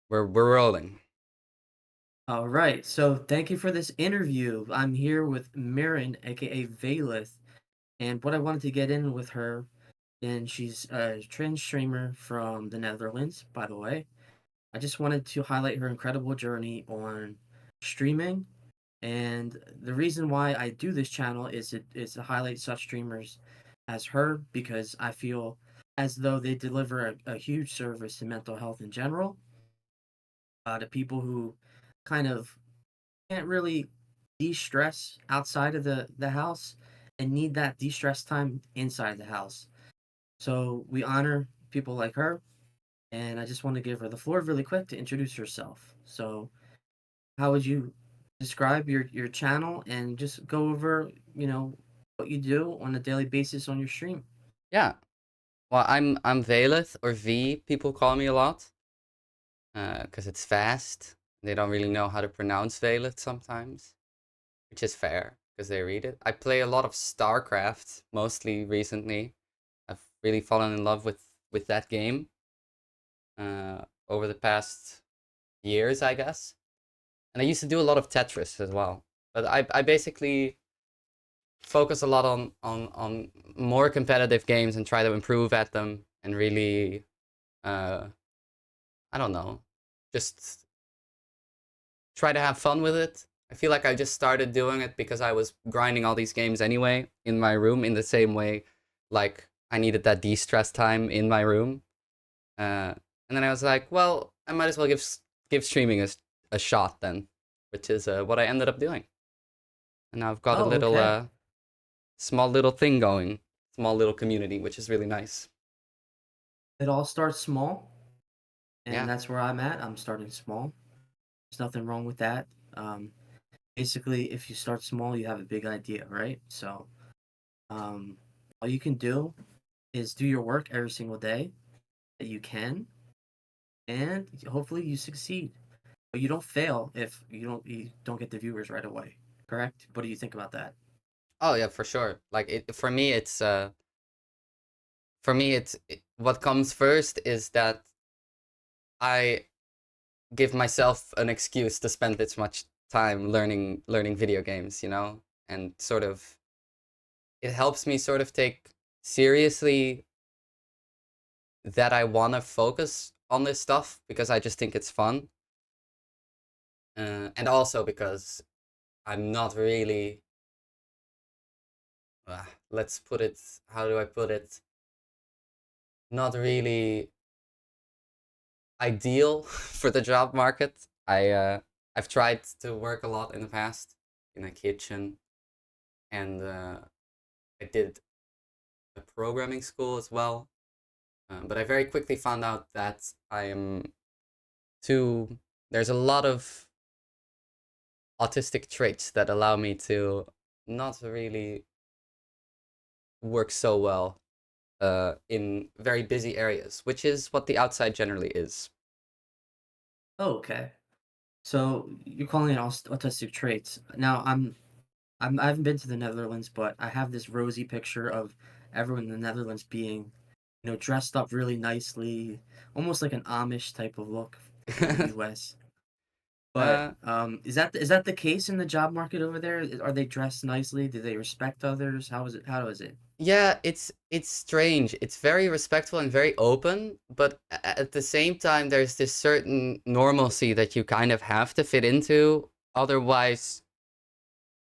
We're rolling. All right, so thank you for this interview. I'm here with Mirin, aka Vaelyth, and what I wanted to get in with her, and she's a trans streamer from the Netherlands, by the way. I just wanted to highlight her incredible journey on streaming, and the reason why I do this channel is to highlight such streamers as her because I feel as though they deliver a huge service to mental health in general, to people who kind of can't really de-stress outside of the house and need that de-stress time inside the house. So we honor people like her, and I just want to give her the floor really quick to introduce herself. So how would you describe your channel and just go over, what you do on a daily basis on your stream? Yeah. Well, I'm Vaelyth, or V. People call me a lot, because it's fast. They don't really know how to pronounce Vaelyth sometimes, which is fair because they read it. I play a lot of StarCraft, mostly recently. I've really fallen in love with that game over the past years, I guess. And I used to do a lot of Tetris as well. But I basically focus a lot on more competitive games and try to improve at them and really uh I don't know, just try to have fun with it. I feel like I just started doing it because I was grinding all these games anyway in my room in the same way like I needed that de-stress time in my room. And then I was like, well, I might as well give streaming a shot then, which is what I ended up doing. And now I've got a Oh, little okay. small little thing going, small little community, which is really nice. It all starts small, and Yeah. that's where I'm at. I'm starting small. There's nothing wrong with that. Um, Basically, if you start small, you have a big idea, right? So, um, all you can do is do your work every single day that you can, and hopefully you succeed. But you don't fail if you don't get the viewers right away. Correct? What do you think about that? Oh yeah, for sure. Like for me what comes first is that I give myself an excuse to spend this much time learning video games, and sort of it helps me sort of take seriously that I want to focus on this stuff because I just think it's fun, and also because I'm not really let's put it, how do I put it, not really ideal for the job market. I've tried to work a lot in the past in a kitchen, and I did a programming school as well. But I very quickly found out that I am too. There's a lot of autistic traits that allow me to not really work so well in very busy areas, which is what the outside generally is. Oh, okay. So you're calling it autistic traits. Now, I haven't been to the Netherlands, but I have this rosy picture of everyone in the Netherlands being, dressed up really nicely, almost like an Amish type of look in the U.S. But uh, is that the case in the job market over there? Are they dressed nicely? Do they respect others? How is it? How is it? Yeah, it's strange. It's very respectful and very open, but at the same time, there's this certain normalcy that you kind of have to fit into. Otherwise,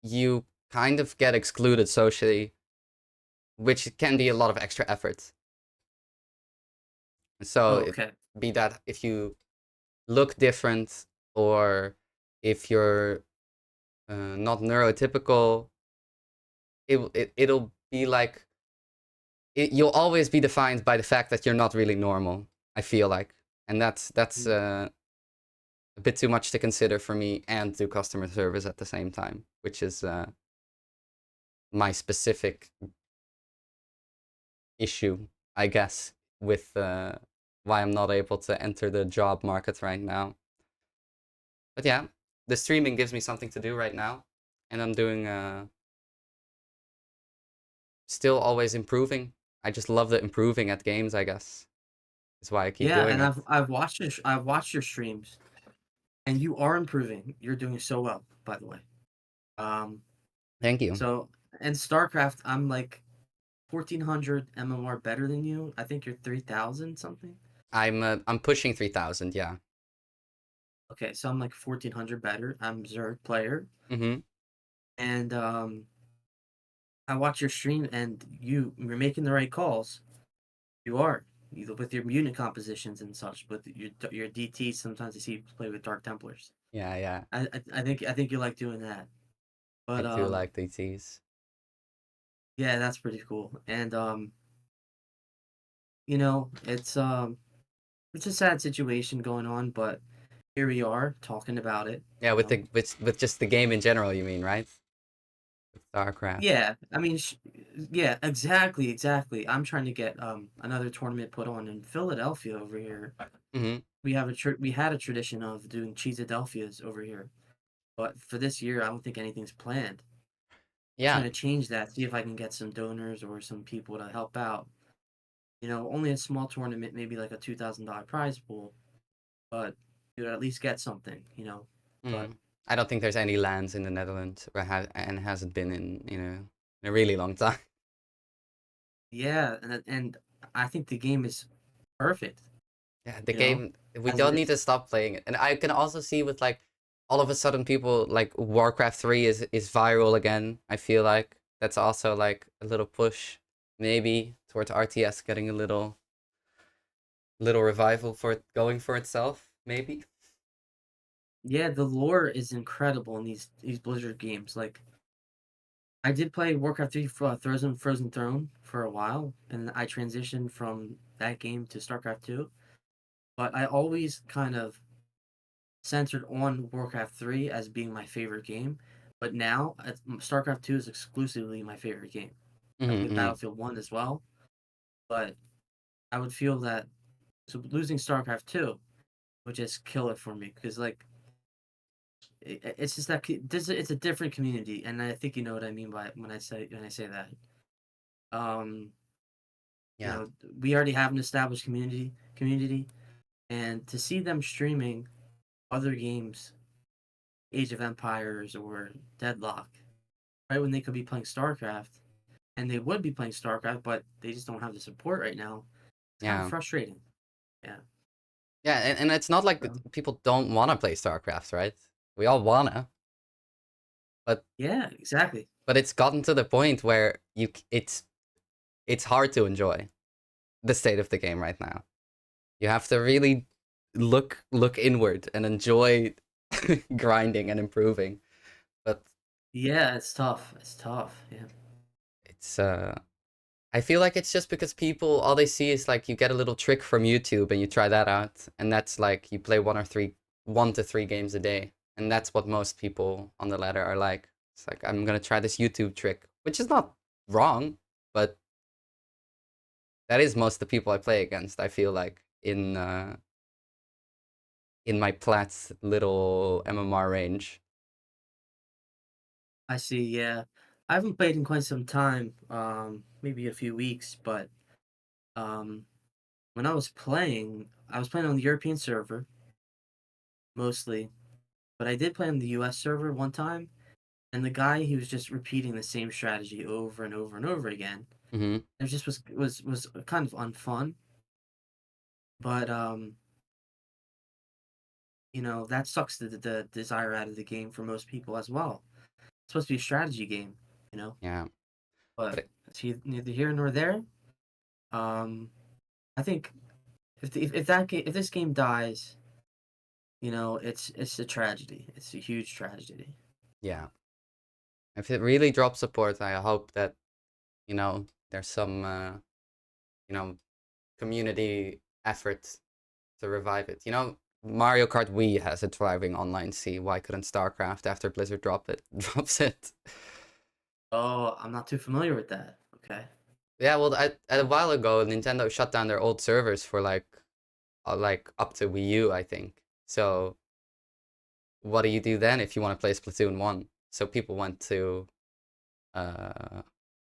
you kind of get excluded socially, which can be a lot of extra effort. So, Oh, okay. be that if you look different or if you're not neurotypical, it'll be like you'll always be defined by the fact that you're not really normal. I feel like, and that's Mm. a bit too much to consider for me and do customer service at the same time, which is my specific issue, I guess, with why I'm not able to enter the job market right now. But yeah, the streaming gives me something to do right now, and I'm doing still always improving. I just love the improving at games, I guess. That's why I keep Yeah, doing and it. I've watched your streams, and you are improving. You're doing so well, by the way. Um, Thank you. so in StarCraft, I'm like 1400 MMR better than you. I think you're 3000 something. I'm pushing 3,000. Yeah. Okay, so I'm like 1400 better. I'm Zerg player, Mm-hmm. and I watch your stream, and you're making the right calls. You are either with your unit compositions and such, but your DTs sometimes you see play with Dark Templars. Yeah, yeah. I think you like doing that, I but do like DTs. yeah, that's pretty cool. And you know, it's a sad situation going on, but here we are talking about it. Yeah, You with know, with just the game in general, you mean, right? With StarCraft. yeah, I mean, yeah, exactly, exactly. I'm trying to get another tournament put on in Philadelphia over here. Mm-hmm. We had a tradition of doing Cheesadelphias over here, but for this year, I don't think anything's planned. Yeah, Trying to change that, see if I can get some donors or some people to help out. You know, only a small tournament, maybe like a $2,000 prize pool, but you'd at least get something, you know. But mm. I don't think there's any lands in the Netherlands and hasn't been in a really long time. yeah, and I think the game is perfect, Yeah, the you know, game, we as it don't need is. to stop playing it. And I can also see with like all of a sudden people like Warcraft 3 is viral again. I feel like that's also like a little push maybe towards RTS getting a little revival for it going for itself, maybe. Yeah, the lore is incredible in these Blizzard games. Like I did play Warcraft 3 for Frozen Throne for a while, and I transitioned from that game to StarCraft 2. But I always kind of centered on Warcraft 3 as being my favorite game. But now StarCraft 2 is exclusively my favorite game. I Mm-hmm, played mm-hmm. Battlefield 1 as well, but I would feel that so losing StarCraft 2 would just kill it for me because like it's just that it's a different community, and I think you know what I mean by when I say that. Um, you Yeah, know, we already have an established community, and to see them streaming other games, Age of Empires or Deadlock, right when they could be playing StarCraft, and they would be playing StarCraft, but they just don't have the support right now. It's kind of yeah. frustrating. Yeah. Yeah, and it's not like So, people don't want to play StarCraft, right? We all wanna, but yeah, exactly. it's gotten to the point where it's hard to enjoy the state of the game right now. You have to really look inward and enjoy grinding and improving. But Yeah, it's tough. It's tough. Yeah. it's I feel like it's just because people all they see is like you get a little trick from YouTube and you try that out, and that's like you play 1 to 3 games a day, and that's what most people on the ladder are like. It's like I'm gonna try this YouTube trick, which is not wrong, but that is most of the people I play against. I feel like in my Plat's little MMR range. I see. Yeah. I haven't played in quite some time, maybe a few weeks, but um, when I was playing on the European server mostly, but I did play on the US server one time, and the guy he was just repeating the same strategy over and over and over again. Hmm. It just was kind of unfun, but you know, that sucks the desire out of the game for most people as well. It's supposed to be a strategy game, you know, Yeah, but but it's neither here nor there. Um, I think if this game dies, you know, it's a tragedy. It's a huge tragedy. yeah, if it really drops support, I hope that there's some you know community effort to revive it. Mario Kart Wii has a thriving online scene. Why couldn't StarCraft after Blizzard drops it? Oh, I'm not too familiar with that. Okay. Yeah, well, a while ago, Nintendo shut down their old servers for like up to Wii U, I think. So what do you do then if you want to play Splatoon 1? So people went to uh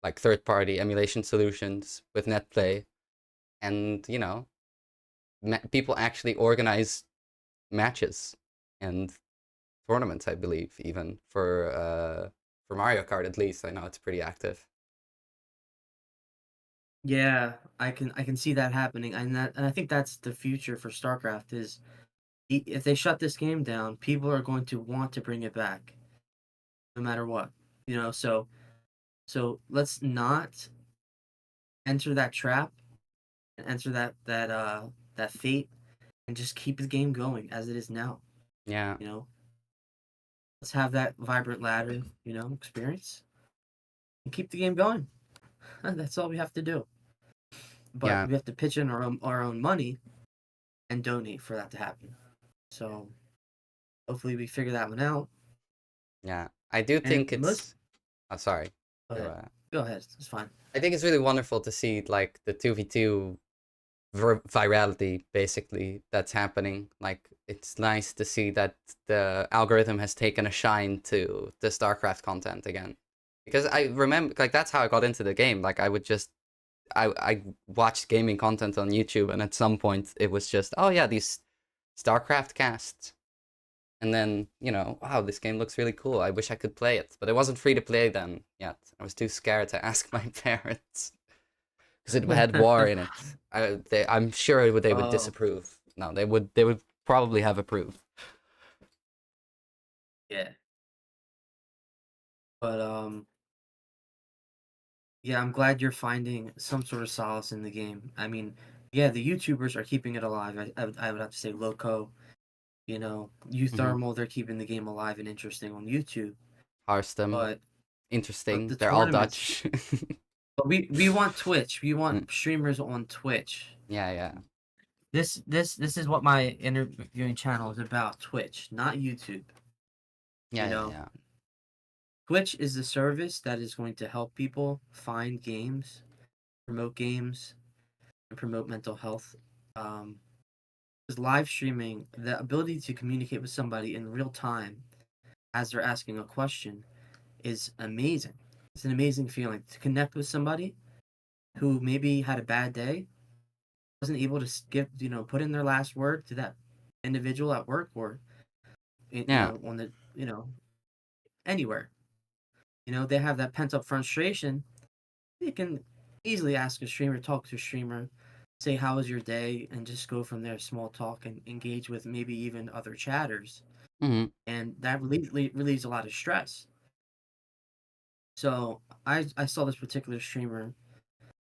like third-party emulation solutions with NetPlay, and people actually organize matches and tournaments, I believe, even for Mario Kart at least. I know it's pretty active. Yeah, I can see that happening, and I think that's the future for StarCraft is if they shut this game down, people are going to want to bring it back no matter what. So let's not enter that trap and enter that fate and just keep the game going as it is now. Yeah, You know, let's have that vibrant ladder, experience and keep the game going. That's all we have to do. But yeah, we have to pitch in our own money and donate for that to happen. So hopefully we figure that one out. yeah. I do And think most it's. Oh, sorry. go Go, ahead. Go ahead. It's fine. I think it's really wonderful to see like the 2v2 virality basically that's happening. Like it's nice to see that the algorithm has taken a shine to the StarCraft content again. Because I remember like that's how I got into the game. Like I would just I watched gaming content on YouTube and at some point it was just, oh yeah, these StarCraft casts. And then, wow, this game looks really cool. I wish I could play it. But it wasn't free to play then yet. I was too scared to ask my parents because it had war in it. I'm sure they would Oh, disapprove. No, they would probably have approved. yeah. But yeah, I'm glad you're finding some sort of solace in the game. I mean, yeah, the YouTubers are keeping it alive. I would have to say Loco, Mm-hmm. Uthermal, they're keeping the game alive and interesting on YouTube. Harstem, But interesting. the They're all tournaments, Dutch. but we want Twitch. We want Mm, streamers on Twitch. yeah, yeah, This is what my interviewing channel is about, Twitch, not YouTube. You yeah, yeah, know, yeah. Twitch is the service that is going to help people find games, and promote mental health. Um, because live streaming, the ability to communicate with somebody in real time as they're asking a question is amazing. It's an amazing feeling to connect with somebody who maybe had a bad day, wasn't able to give, put in their last word to that individual at work or, Yeah. on anywhere. They have that pent up frustration. They can easily ask a streamer, talk to a streamer, say how was your day, and just go from there, small talk, and engage with maybe even other chatters, Mm-hmm. and that relieves a lot of stress. So I saw this particular streamer,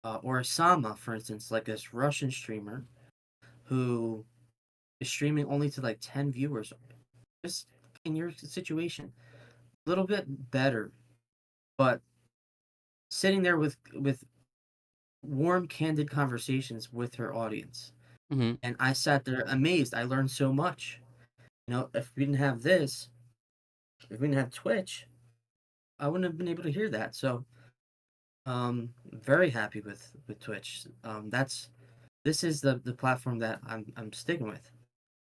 or Osama, for instance, like this Russian streamer who is streaming only to like 10 viewers. Just in your situation, a little bit better, but sitting there with warm, candid conversations with her audience. Mm-hmm. And I sat there amazed. I learned so much. If we didn't have this, if we didn't have Twitch, I wouldn't have been able to hear that. So, very happy with Twitch. This is the platform that I'm sticking with.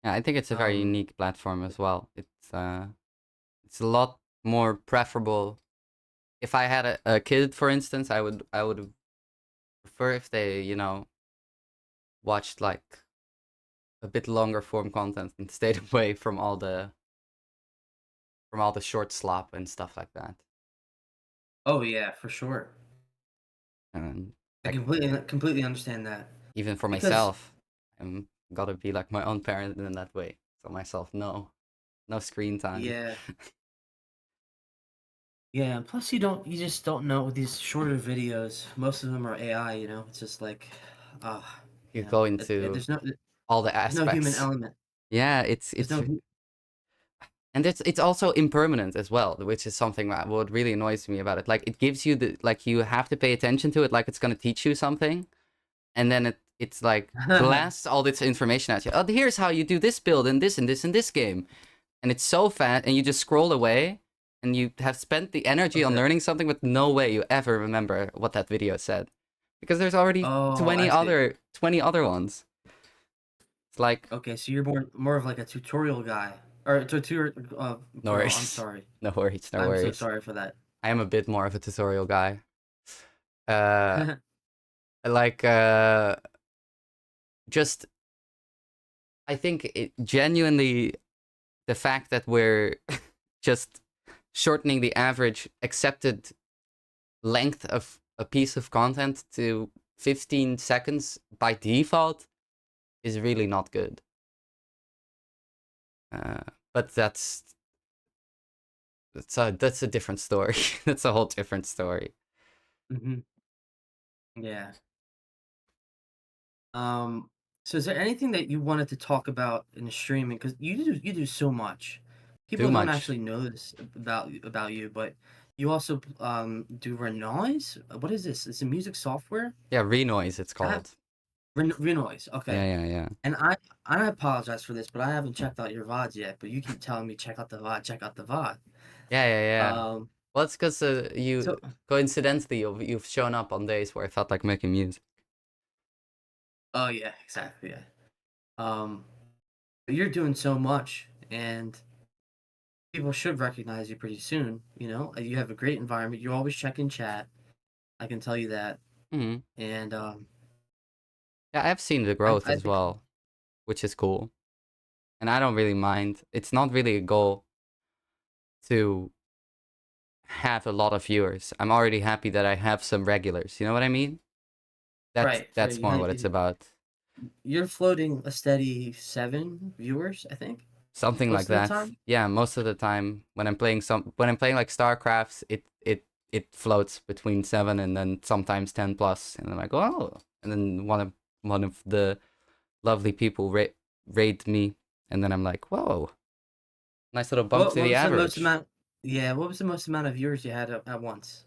Yeah, I think it's a very Um, unique platform as well. It's a lot more preferable. If I had a kid, for instance, I would prefer if they, watched like a bit longer form content and stayed away from all the short slop and stuff like that. oh yeah, for sure. And I like completely understand that even for because myself, I'm gotta be like my own parent in that way. So myself, no screen time. yeah, yeah. Plus, you just don't know with these shorter videos. Most of them are AI. It's just like, ah, You go into all the there's no human aspects. element. Yeah, it's There's it's no and it's also impermanent as well, which is something that what really annoys me about it. Like it gives you the like you have to pay attention to it, like it's gonna teach you something, and then it's like blasts all this information at you. Oh, here's how you do this build and this and this and this game, and it's so fast, and you just scroll away, and you have spent the energy on okay. learning something, but no way you ever remember what that video said, because there's already Oh, 20 I see. other 20 other ones. It's like Okay, so you're more of like a tutorial guy or a tutorial no pro. I'm worries, sorry. no worries, no I'm so worries. sorry for that. I am a bit more of a tutorial guy. Uh, like just I think it genuinely the fact that we're just shortening the average accepted length of a piece of content to 15 seconds by default is really not good. Uh, but that's a different story. That's a whole different story. Hmm. Yeah. Um, so is there anything that you wanted to talk about in streaming? Because you do so much. Too People don't much. actually know this about you, but you also do Renoise. What is this? It's a music software. Yeah, Renoise it's I called. Renoise. Yeah, Okay. yeah, yeah. And I apologize for this, but I haven't checked out your VODs yet. But you keep telling me check out the VOD, check out the VOD. Yeah, yeah, yeah. Um, Well, it's because you so coincidentally you've shown up on days where I felt like making music. oh yeah, exactly. Yeah. Um, but you're doing so much, and people should recognize you pretty soon. You know, you have a great environment. You always check in chat. I can tell you that. Hmm. And Yeah, I've seen the I growth I as think well, which is cool, and I don't really mind. It's not really a goal to have a lot of viewers. I'm already happy that I have some regulars. You know what I mean? right. So That's more what it's about. you're floating a steady 7 viewers, I think, Something like most of the that. time. Yeah, most of the time when I'm playing like StarCraft, it floats between 7 and then sometimes 10 plus, and I'm like, oh, and then one of the lovely people raid me, and then I'm like, whoa, nice little bump to What the was the most average. amount? Yeah, what was the most amount of viewers you had at once?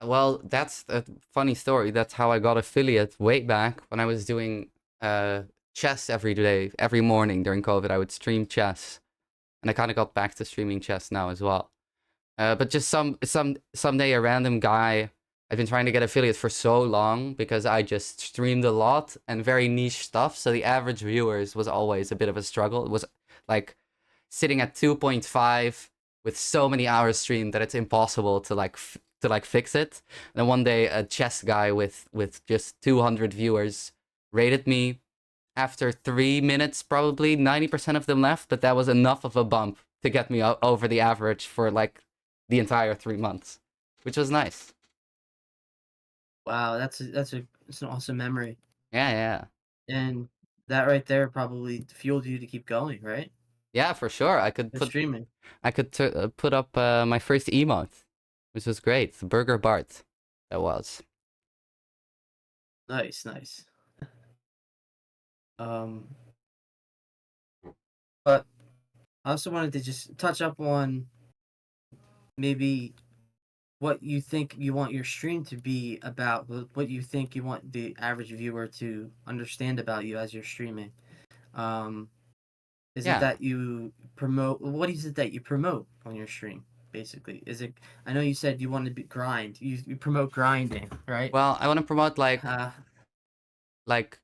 Well, that's a funny story. That's how I got affiliate way back when I was doing uh chess every day, every morning during COVID. I would stream chess, and I kind of got back to streaming chess now as well. But just someday a random guy. I've been trying to get affiliate for so long because I just streamed a lot and very niche stuff. So the average viewers was always a bit of a struggle. It was like sitting at 2.5 with so many hours streamed that it's impossible to like fix it. And then one day a chess guy with just 200 viewers rated me after 3 minutes, probably 90% of them left, but that was enough of a bump to get me over the average for like the entire 3 months, which was nice. Wow, that's an awesome memory, Yeah, yeah, and that right there probably fueled you to keep going, right? yeah, for sure. The streaming. I could put up my first emote, which was great. Burger Bart, that was. Nice, nice. Um, but I also wanted to just touch up on maybe what you think you want your stream to be about, what you think you want the average viewer to understand about you as you're streaming. Um, is it Yeah. that you promote? What is it that you promote on your stream? Basically, is it? I know you said you want to be grind. You promote grinding, right? Well, I want to promote Uh, like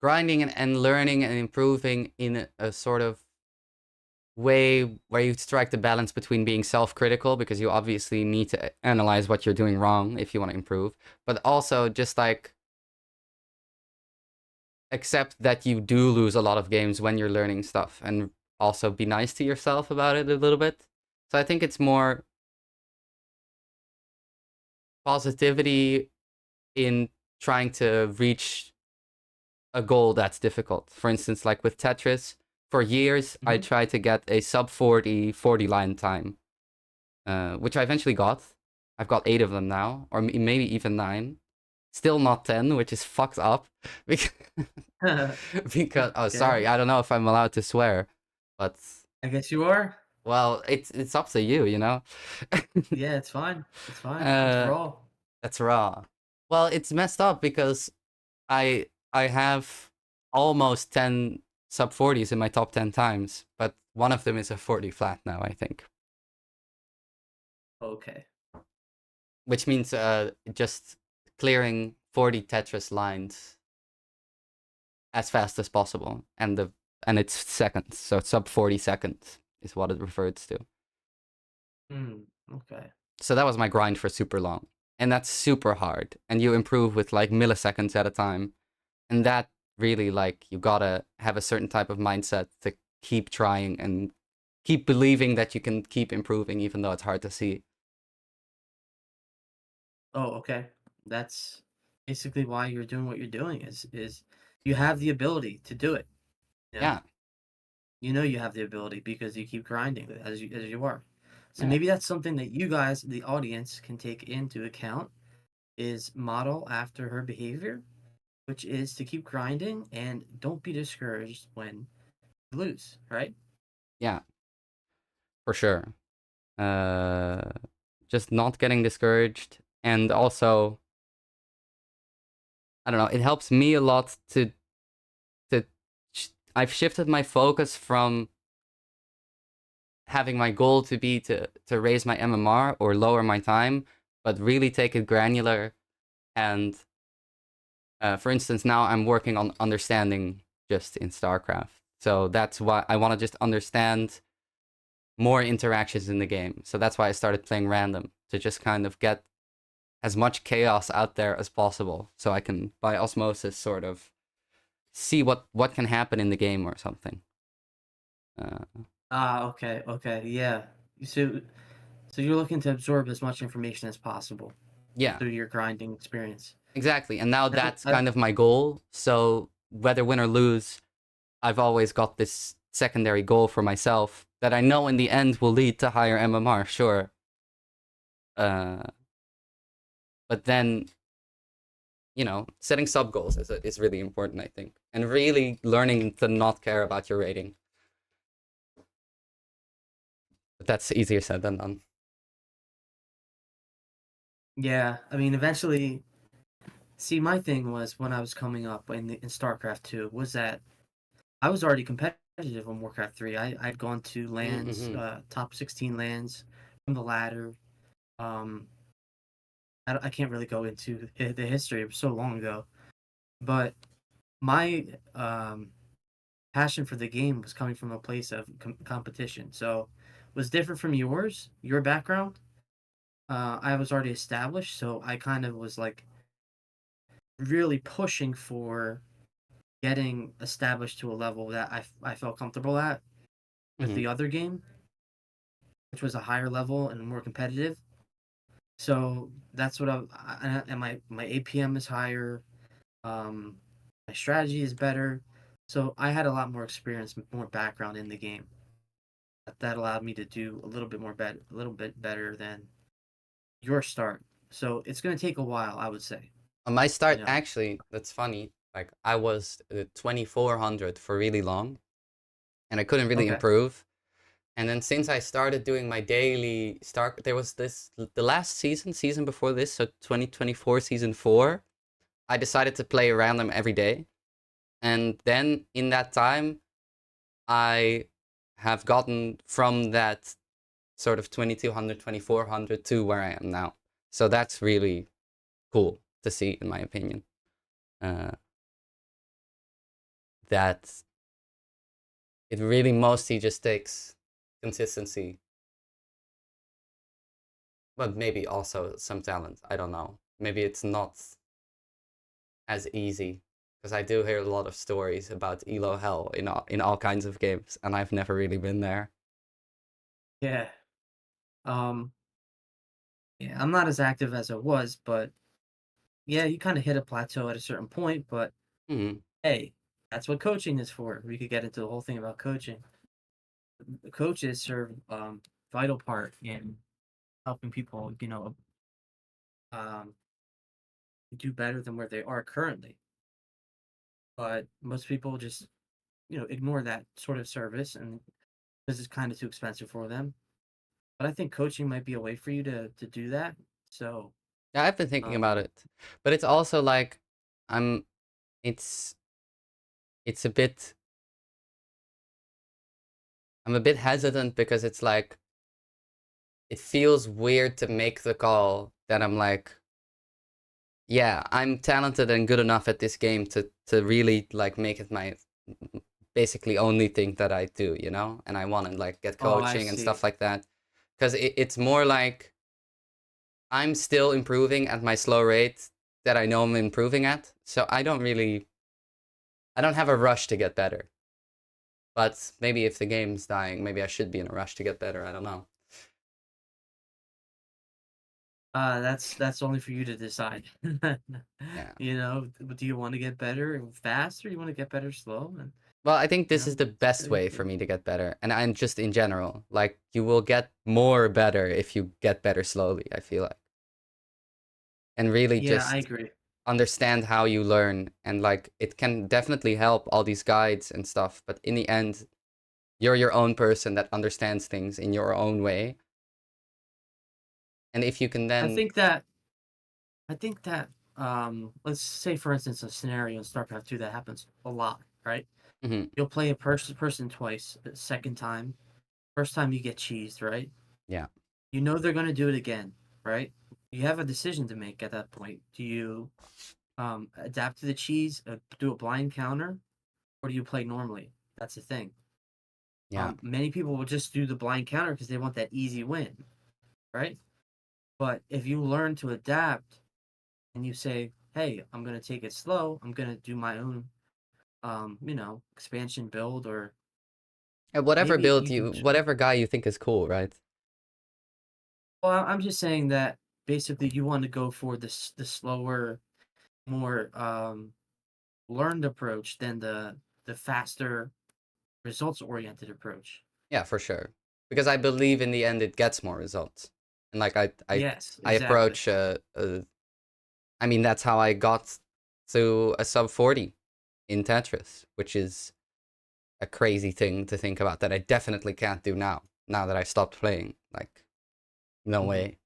grinding and learning and improving in a sort of way where you strike the balance between being self-critical because you obviously need to analyze what you're doing wrong if you want to improve, but also just like accept that you do lose a lot of games when you're learning stuff and also be nice to yourself about it a little bit. So I think it's more positivity in trying to reach a goal that's difficult. For instance, like with Tetris, for years I mhm. tried to get a sub 40 line time, which I eventually got. I've got 8 of them now, or maybe even 9. Still not 10, which is fucked up. because, oh, sorry, Okay, I don't know if I'm allowed to swear, but I guess you are. well, it's up to you, you know. Yeah, it's fine. It's fine. It's uh, raw. that's raw. Well, it's messed up because I have almost 10 sub 40s in my top 10 times, but one of them is a 40 flat now, I think. Okay. Which means just clearing 40 Tetris lines as fast as possible, and it's seconds, so sub 40 seconds is what it refers to. Hmm. Okay. So that was my grind for super long, and that's super hard, and you improve with like milliseconds at a time, and that really like you gotta have a certain type of mindset to keep trying and keep believing that you can keep improving even though it's hard to see. Oh, okay. That's basically why you're doing what you're doing is you have the ability to do it, you know? Yeah, You know you have the ability because you keep grinding as you are. So yeah, maybe that's something that you guys, the audience, can take into account is model after her behavior, which is to keep grinding and don't be discouraged when you lose, right? yeah, for sure. Uh, just not getting discouraged, and also I don't know. It helps me a lot to. I've shifted my focus from having my goal to be to raise my MMR or lower my time, but really take it granular. And for instance, now I'm working on understanding just in StarCraft. So that's why I want to just understand more interactions in the game. So that's why I started playing random to just kind of get as much chaos out there as possible, so I can by osmosis sort of see what can happen in the game or something. Uh, Ah, okay, okay, yeah. So so you're looking to absorb as much information as possible yeah, through your grinding experience. exactly. And now That, that's that, kind of my goal. So whether win or lose, I've always got this secondary goal for myself that I know in the end will lead to higher MMR, sure. Uh, but then, setting sub goals is really important, I think. And really learning to not care about your rating. But that's easier said than done. yeah, I mean, eventually, see, my thing was when I was coming up in StarCraft 2 was that I was already competitive on Warcraft 3. I'd gone to lands, Mm-hmm. top 16 lands from the ladder. Um, I can't really go into the history. It was so long ago. But my passion for the game was coming from a place of competition. So it was different from yours, your background. I was already established, so I kind of was like really pushing for getting established to a level that I felt comfortable at with Mm-hmm. the other game, which was a higher level and more competitive. So that's what and my APM is higher. Um, my strategy is better. So I had a lot more experience, more background in the game. That allowed me to do a little bit better than your start. So it's going to take a while, I would say. On my You start, know. actually, that's funny. Like I was 2400 for really long, and I couldn't really Okay. improve. And then since I started doing my daily start, there was the last season before this, so 2024 season 4. I decided to play random every day, and then in that time, I have gotten from that sort of 2200, 2400 to where I am now. So that's really cool to see, in my opinion. Uh, that it really mostly just takes consistency, but maybe also some talent. I don't know. Maybe it's not as easy because I do hear a lot of stories about elo hell in all kinds of games, and I've never really been there. Yeah. Um. Yeah. I'm not as active as I was, but yeah, you kind of hit a plateau at a certain point. But Hmm. hey, that's what coaching is for. We could get into the whole thing about coaching. The coaches serve vital part in helping people, do better than where they are currently. But most people just, ignore that sort of service, and this is kind of too expensive for them. But I think coaching might be a way for you to do that. So, Yeah, I've been thinking about um, it, but it's also like I'm. It's it's a bit. I'm a bit hesitant because it's like it feels weird to make the call that I'm like, yeah, I'm talented and good enough at this game to really like make it my basically only thing that I do, and I want to like get oh, I coaching and see. stuff like that because it's more like I'm still improving at my slow rate that I know I'm improving at, so I don't really I don't have a rush to get better. But maybe if the game's dying, maybe I should be in a rush to get better. I don't know. That's only for you to decide. Yeah. You know, do you want to get better fast, or you want to get better slow? And Well, I think you this know, is the it's best really up way to for you. me to get better. And I'm just in general, like you will get more better if you get better slowly, I feel like. And really Yeah, I just agree. understand how you learn and like it can definitely help all these guides and stuff, but in the end, you're your own person that understands things in your own way. And if you can I then think that I think that let's say for instance a scenario in StarCraft 2 that happens a lot, right? mhm, You'll play a person twice, the second time, first time you get cheesed, right? yeah, You know they're gonna do it again, right? You have a decision to make at that point. Do you adapt to the cheese, do a blind counter, or do you play normally? That's the thing. yeah. Many people will just do the blind counter because they want that easy win, right? But if you learn to adapt and you say, "Hey, I'm gonna take it slow. I'm gonna do my own, expansion build," or And whatever maybe build you can. you, whatever guy you think is cool, right? Well, I'm just saying that basically you want to go for the slower, more learned approach than the faster results oriented approach. Yeah, for sure. Because I believe in the end it gets more results. And like Yes, I exactly. approach I mean that's how I got to a sub 40 in Tetris, which is a crazy thing to think about that I definitely can't do now. Now that I stopped playing. Like no Hmm. way.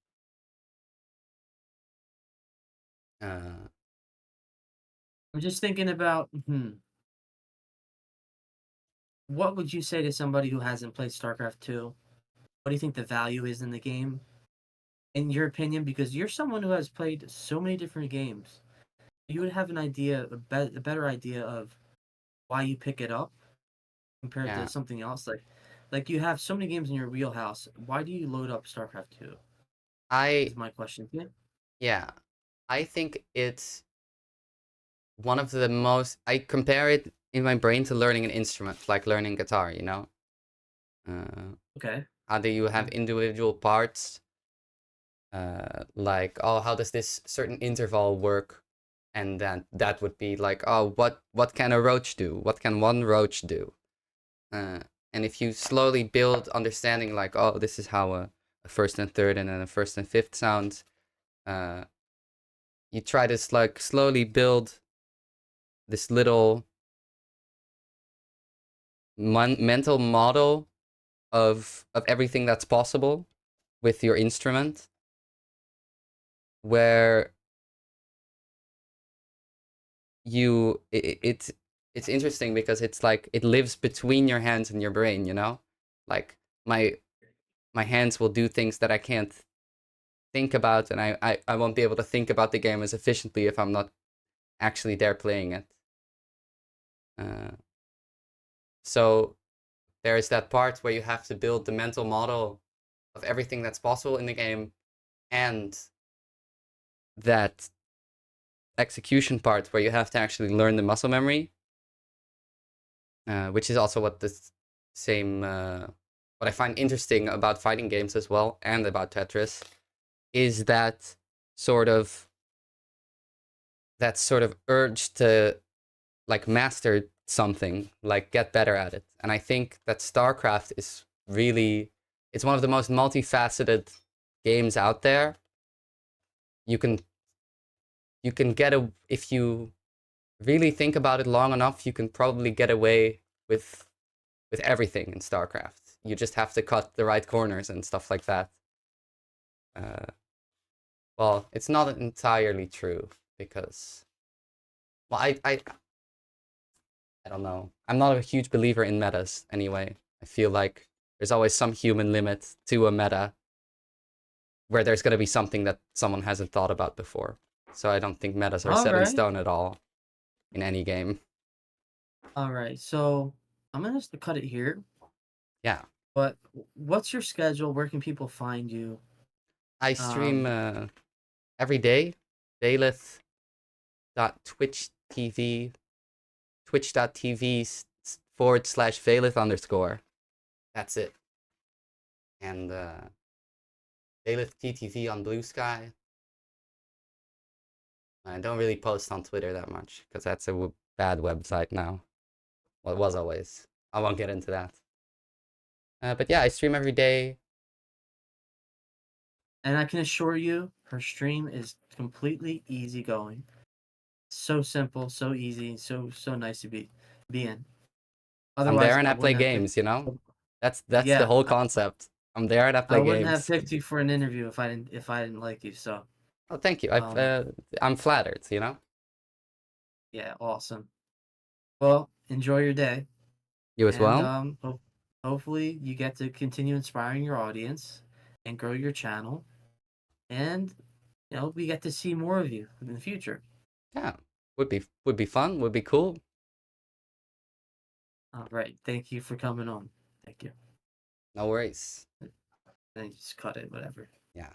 Uh I'm just thinking about what would you say to somebody who hasn't played StarCraft 2? What do you think the value is in the game, in your opinion? Because you're someone who has played so many different games. You would have an idea, a better idea of why you pick it up compared to yeah. something else. Like you have so many games in your wheelhouse. Why do you load up StarCraft 2? I Is my question to you. yeah. I think it's one of the most I compare it in my brain to learning an instrument, like learning guitar, you know? Uh Okay. how do you have Okay. individual parts like oh how does this certain interval work, and then that would be like oh what can a roach do, what can one roach do, uh, and if you slowly build understanding like oh this is how a first and third and then a first and fifth sounds, uh, you try to like slowly build this little mental model of everything that's possible with your instrument, where it's interesting because it's like it lives between your hands and your brain, you know, like my my hands will do things that I can't think about, and I won't be able to think about the game as efficiently if I'm not actually there playing it, uh, so there's that part where you have to build the mental model of everything that's possible in the game, and that execution part where you have to actually learn the muscle memory, which is also what the same what I find interesting about fighting games as well and about Tetris is sort of that sort of urge to like master something, like get better at it. And I think that StarCraft is really it's one of the most multifaceted games out there. You can get a if you really think about it long enough, you can probably get away with everything in StarCraft. You just have to cut the right corners and stuff like that. Uh, well, it's not entirely true because, well, I don't know. I'm not a huge believer in metas anyway. I feel like there's always some human limit to a meta where there's going to be something that someone hasn't thought about before. So I don't think metas are All set in right. stone at all in any game. All right. So I'm gonna just cut it here. Yeah. But what's your schedule? Where can people find you? I stream Um, every day, Vaelyth.twitch.tv twitch.tv/Vaelyth underscore. That's it. And Vaelyth TTV on Blue Sky. I don't really post on Twitter that much because that's a bad website now. Well, it was always. I won't get into that. But yeah, I stream every day. And I can assure you, her stream is completely easygoing. So simple, so easy, so nice to be in. I'm there Otherwise, and I I play wouldn't have picked. games, you know? That's the Yeah, whole concept. I'm there and I I play wouldn't have games. picked you for an interview if I didn't like you. So, Oh, thank you. um, I'm flattered, you know? yeah, awesome. Well, enjoy your day, You as and well? hopefully you get to continue inspiring your audience and grow your channel, and we get to see more of you in the future. Yeah. Would be fun, would be cool. All right, thank you for coming on. Thank you. No worries. Then just cut it, whatever. Yeah.